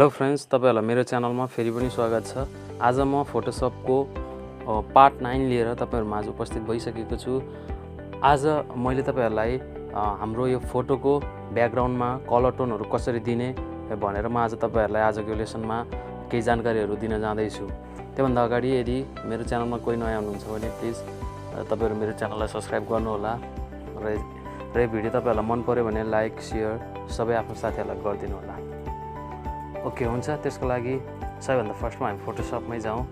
Hello friends, तपाईहरुलाई मेरो च्यानलमा फेरि पनि स्वागत छ। आज म फोटोशपको पार्ट 9 लिएर तपाईहरु माझ उपस्थित भइसकेको छु। आज मैले तपाईहरुलाई हाम्रो यो फोटोको ब्याकग्राउन्डमा कलर टोनहरु कसरी दिने भनेर म आज तपाईहरुलाई आजको लेसनमा केही जानकारीहरु दिन जाँदै छु। त्योभन्दा अगाडि यदि मेरो च्यानलमा कोही नयाँ हुनुहुन्छ भने प्लिज तपाईहरु मेरो च्यानललाई सब्स्क्राइब गर्नु होला र यो भिडियो तपाईहरुलाई मन पर्यो भने लाइक, शेयर सबै आफ्नो साथीहरुलाई गरिदिनु होला। ओके हुन्छ, त्यसको लागि सबैभन्दा फर्स्टमा हामी फोटोशपमै जाउँ।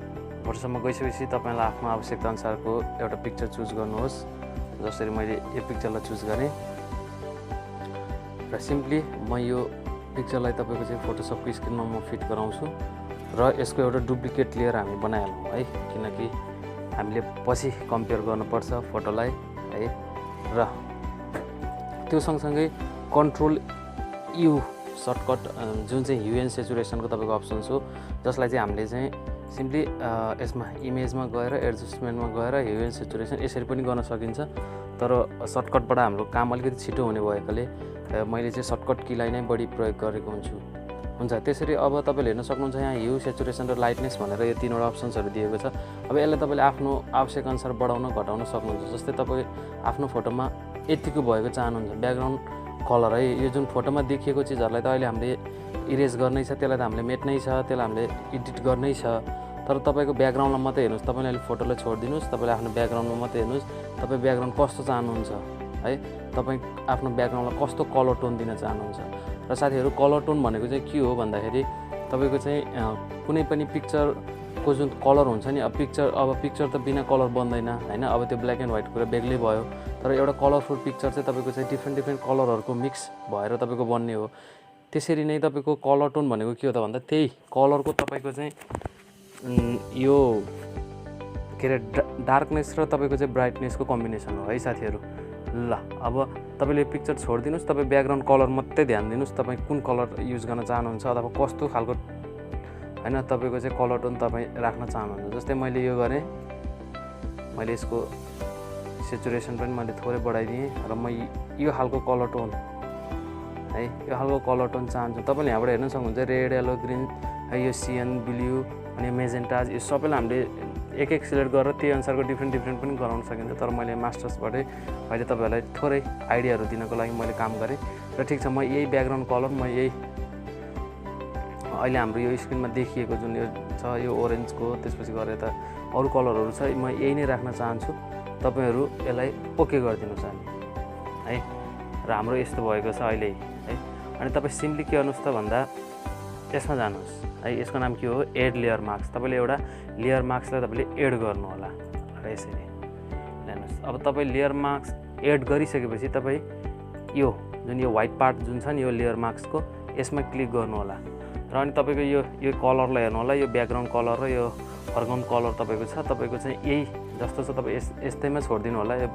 फोटोशपमा गइसकेपछि तपाईलाई आफ्नो आवश्यकता अनुसारको एउटा पिक्चर चुज गर्नुहोस्। जसरी मैले यो पिक्चरलाई चुज गरेँ र सिम्पली म यो पिक्चरलाई तपाईको चाहिँ फोटोशपको स्क्रिनमा म फिट गराउँछु र यसको एउटा डुप्लिकेट लेयर हामी बनाइहालौँ है, किनकि हामीले पछि कम्पेयर गर्नुपर्छ फोटोलाई है। र त्यो सँगसँगै कन्ट्रोल यू सर्टकट जुन चाहिँ ह्यू एन्ड सेचुरेसनको तपाईको अप्सन हो, जसलाई चाहिँ हामीले चाहिँ सिम्पली यसमा इमेजमा गएर एडजस्टमेन्टमा गएर ह्यू एन्ड सेचुरेसन यसरी पनि गर्न सकिन्छ। तर सर्टकटबाट हाम्रो काम अलिकति छिटो हुने भएकोले मैले चाहिँ सर्टकट कीलाई नै बढी प्रयोग गरेको हुन्छु। हुन्छ, त्यसरी अब तपाईले हेर्न सक्नुहुन्छ यहाँ ह्यू, सेचुरेसन र लाइटनेस भनेर यो तीनवटा अप्सन्सहरु दिएको छ। अब यसलाई तपाईले आफ्नो आवश्यक अनुसार बढाउन घटाउन सक्नुहुन्छ। जस्तै तपाई आफ्नो फोटोमा यतिको भएको चाहनुहुन्छ ब्याकग्राउन्ड कलर है, यो जुन फोटोमा देखिएको चिजहरुलाई त अहिले हामीले इरेज गर्नै छ, त्यसलाई त हामीले मेट्नै छ, त्यसलाई हामीले एडिट गर्नै छ। तर तपाईको ब्याकग्राउन्डमा मात्रै हेर्नुस्, तपाईले अहिले फोटोलाई छोड्दिनुस्, तपाईले आफ्नो ब्याकग्राउन्डमा मात्रै हेर्नुस्, तपाई ब्याकग्राउन्ड कस्तो चाहनुहुन्छ है, तपाई आफ्नो ब्याकग्राउन्डलाई कस्तो कलर टोन दिन चाहनुहुन्छ। र साथीहरु, कलर टोन भनेको चाहिँ के हो भन्दाखेरि तपाईको चाहिँ कुनै पनि पिक्चरको जुन कलर हुन्छ नि, अब पिक्चर त बिना कलर बन्दैन हैन। अब त्यो ब्ल्याक एन्ड व्हाइट कुरा बेग्लै भयो, तर एउटा कलरफुल पिक्चर चाहिँ तपाईको चाहिँ डिफ्रेन्ट कलरहरुको मिक्स भएर तपाईको बन्ने हो। त्यसरी नै तपाईको कलर टोन भनेको के हो त भन्दा त्यही कलरको तपाईको चाहिँ यो के रे डार्कनेस र तपाईको चाहिँ ब्राइटनेसको कम्बिनेसन हो है साथीहरु। ल अब तपाईले पिक्चर छोड्दिनुस्, तपाई ब्याकग्राउन्ड कलर मात्रै ध्यान दिनुस्, तपाई कुन कलर युज गर्न चाहनुहुन्छ अथवा कस्तो खालको हैन तपाईको चाहिँ कलर टोन तपाई राख्न चाहनुहुन्छ। जस्तै मैले यो गरे, मैले यसको सेचुरेसन पनि मैले थोरै बढाइदिएँ र म यो खालको कलर टोन है, यो खालको कलर टोन चाहन्छु। तपाईले यहाँबाट हेर्न सक्नुहुन्छ रेड, येलो, ग्रीन है, यो सिएन, ब्लू अनि मेजेन्टा, यो सबैलाई हामीले एक सिलेक्ट गरेर त्यही अनुसारको डिफ्रेन्ट पनि गराउन सकिन्छ। तर मैले मास्टर्सबाटै अहिले तपाईहरुलाई थोरै आइडियाहरु दिनको लागि मैले काम गरेँ। र ठीक छ, म यही ब्याकग्राउन्ड कलर म यही अहिले हाम्रो यो स्क्रिनमा देखिएको जुन यो छ यो ओरेन्जको, त्यसपछि गएर त अरु कलरहरु छ, म यही नै राख्न चाहन्छु। तपाईहरु यसलाई ओके गरिदिनुस् है। र हाम्रो यस्तो भएको छ अहिले है। अनि तपाई सिम्पली के गर्नुस् त भन्दा यसमा जानुस् है, यसको नाम के हो, एड लेयर मार्क्स। तपाईले एउटा लेयर मार्क्सलाई तपाईले एड गर्नु होला र यसरी ल्याउनुस्। अब तपाई लेयर मार्क्स एड गरिसकेपछि तपाई यो जुन यो व्हाइट पार्ट जुन छ नि यो लेयर मार्क्सको, यसमा क्लिक गर्नु होला र अनि तपाईको यो कलरलाई हेर्नु होला। यो ब्याकग्राउन्ड कलर र यो फरग्राउन्ड कलर तपाईको छ, तपाईको चाहिँ यही जस्तो छ तपाई यस्तैमा छोड्दिनु होला। यो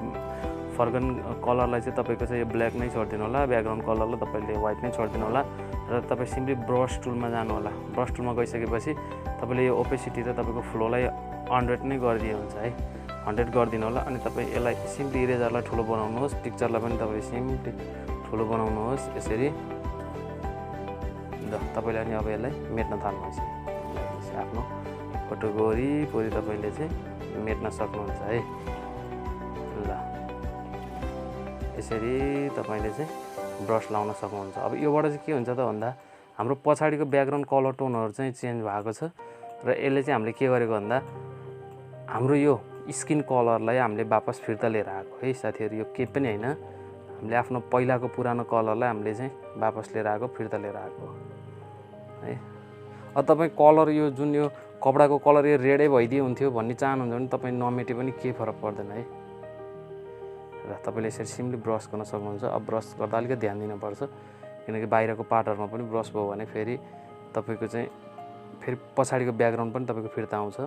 फरग्राउन्ड कलरलाई चाहिँ तपाईको चाहिँ यो ब्ल्याक नै छोड्दिनु होला, ब्याकग्राउन्ड कलरलाई तपाईले व्हाइट नै छोड्दिनु होला र तपाई सिम्पली ब्रश टुलमा जानु होला। ब्रश टुलमा गइसकेपछि तपाईले यो ओपेसिटी र तपाईको फ्लोलाई 100 नै गरिदिए हुन्छ है, 100 गरिदिनु होला। अनि तपाई यसलाई सिम्पली इरेजरलाई ठुलो बनाउनुहोस्, पिक्चरलाई पनि तपाई सिम्पली ठुलो बनाउनुहोस् यसरी। ल तपाईले अनि अब यसलाई मेट्न थाल्नुहोस्। आफ्नो फोटोको वरिपरि तपाईले चाहिँ मेट्न सक्नुहुन्छ है। ल यसरी तपाईले चाहिँ ब्रस लाउन सक्नुहुन्छ। अब योबाट चाहिँ के हुन्छ त भन्दा हाम्रो पछाडीको ब्याकग्राउन्ड कलर टोनहरु चाहिँ चेन्ज भएको छ र यसले चाहिँ हामीले के गरेको भन्दा हाम्रो यो स्किन कलरलाई हामीले वापस फिर्ता लिएर आएको है साथीहरु। यो के पनि हैन, हामीले आफ्नो पहिलाको पुरानो कलरलाई हामीले चाहिँ वापस लिएर आएको, फिर्ता लिएर आएको है। अब तपाई कलर यो जुन यो कपडाको कलर यो रेडै भइदिए हुन्थ्यो भन्ने चाहनुहुन्छ भने तपाई नमेटे पनि केही फरक पर्दैन है। र तपाईले यसरी सिम्पली ब्रस गर्न सक्नुहुन्छ। अब ब्रस गर्दा अलिकति ध्यान दिनुपर्छ, किनकि बाहिरको पार्टहरुमा पनि ब्रस भयो भने फेरि तपाईको चाहिँ फेरि पछाडीको ब्याकग्राउन्ड पनि तपाईको फिर्ता आउँछ।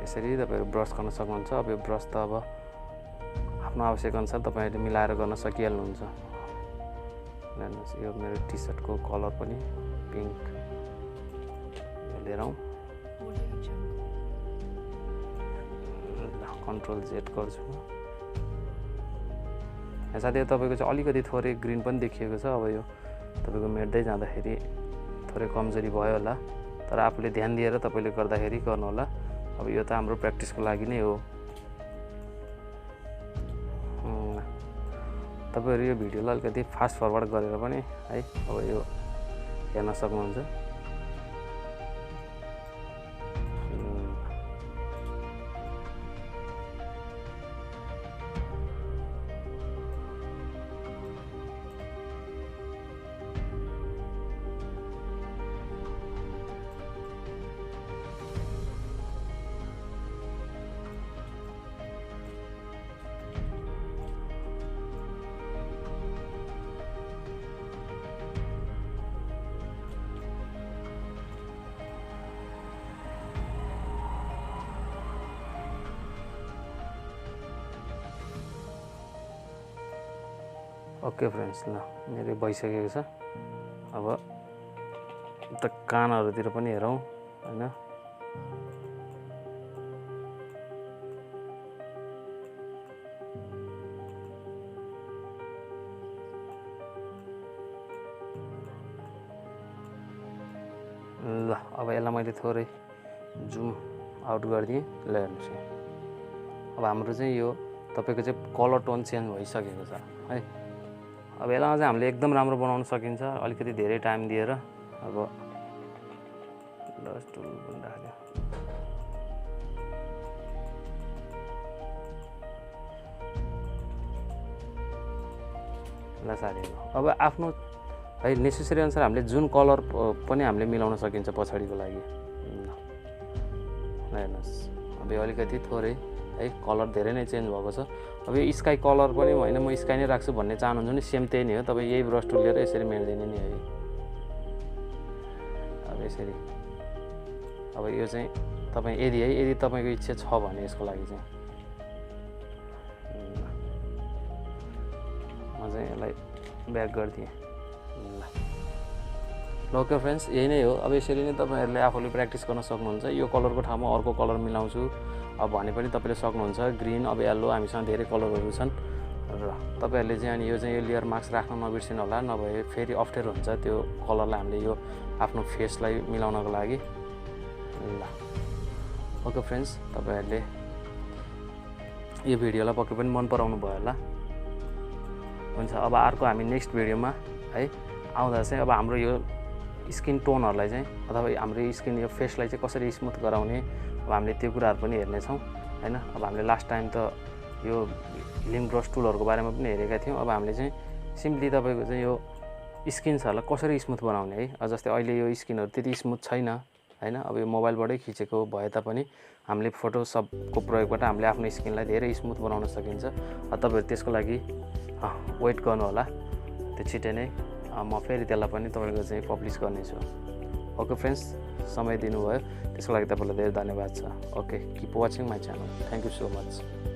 यसरी तपाईहरु ब्रस गर्न सक्नुहुन्छ। अब यो ब्रस त अब आफ्नो आवश्यक अनुसार तपाईहरुले मिलाएर गर्न सकिहाल्नुहुन्छ। हेर्नुस्, यो मेरो टी सर्टको कलर पनि पिंक लिएर आउँ। कन्ट्रोल जेड गर्छु। साथै तपाईको चाहिँ अलिकति थोरै ग्रीन पनि देखिएको छ। अब यो तपाईको मेट्दै जाँदाखेरि थोरै कमजोरी भयो होला, तर आफूले ध्यान दिएर तपाईले गर्दाखेरि गर्नु होला। अब यो त हाम्रो प्र्याक्टिसको लागि नै हो। तपाईहरु यो भिडियोलाई अलिकति फास्ट फरवर्ड गरेर पनि है अब यो हेर्न सक्नुहुन्छ। ओके फ्रेन्ड्स, ल मेरो भइसकेको छ। अब त कानहरुतिर पनि हेरौं हैन। ल अब यसलाई मैले थोरै जुम आउट गरिदिएँ। ल हेर्नुस्, अब हाम्रो चाहिँ यो तपाईको चाहिँ कलर टोन चेन्ज भइसकेको छ है। अब यसलाई चाहिँ हामीले एकदम राम्रो बनाउन सकिन्छ अलिकति धेरै टाइम दिएर। अब डस्ट टुल पनि राख्यो। ल साथीहरु, अब आफ्नो है नेसेसरी अनुसार हामीले जुन कलर पनि हामीले मिलाउन सकिन्छ पछाडीको लागि। ल हेर्नुस्, अब यो अलिकति थोरै है कलर धेरै नै चेन्ज भएको छ। अब यो स्काई कलर पनि हैन, म स्काई नै राख्छु भन्ने चाहनुहुन्छ नि सेम त्यही नै हो। तपाई यही ब्रस टुल लिएर यसरी मेट्दिने नि है। अब यसरी अब यो चाहिँ तपाई यदि तपाईको इच्छा छ भने यसको लागि चाहिँ म चाहिँ यसलाई ब्याक गर्दिए। ल ओके फ्रेन्ड्स, यही नै हो। अब यसरी नै तपाईहरुले आफूले प्र्याक्टिस गर्न सक्नुहुन्छ। यो कलरको ठाउँमा अर्को कलर मिलाउँछु अब भने पनि तपाईले सक्नुहुन्छ। ग्रीन, अब येलो, हामीसँग धेरै कलरहरु छन् र तपाईहरुले चाहिँ अनि यो चाहिँ यो लेयर मास्क राख्न नबिर्सिनु होला, नभए फेरि अप्ठ्यारो हुन्छ त्यो कलरलाई हामीले यो आफ्नो फेसलाई मिलाउनको लागि। ल ओके फ्रेन्ड्स, तपाईहरुले यो भिडियोलाई पक्कै पनि मन पराउनु भयो होला। हुन्छ, अब अर्को हामी नेक्स्ट भिडियोमा है आउँदा चाहिँ अब हाम्रो यो स्किन टोनहरुलाई चाहिँ अथवा हाम्रो स्किन यो फेसलाई चाहिँ कसरी स्मुथ गराउने अब हामीले त्यो कुराहरु पनि हेर्ने छौं हैन। अब हामीले लास्ट टाइम त यो लिम ब्रश टुलहरुको बारेमा पनि हेरेका थियौं। अब हामीले चाहिँ सिम्पली तपाईको चाहिँ यो स्किन्सहरुलाई कसरी स्मुथ बनाउने है। जस्तै अहिले यो स्किनहरु त्यति स्मुथ छैन हैन। अब यो मोबाइलबाटै खिचेको भए तापनि हामीले फोटोशपको प्रयोगबाट हामीले आफ्नो स्किनलाई धेरै स्मुथ बनाउन सकिन्छ। तपाईहरु त्यसको लागि वेट गर्नु होला, त्यो छिटै नै म फेरि त्यसलाई पनि तपाईको चाहिँ पब्लिश गर्नेछु। ओके फ्रेन्ड्स, समय दिनुभयो त्यसको लागि तपाईलाई धेरै धन्यवाद छ। Okay, keep watching my channel. Thank you so much.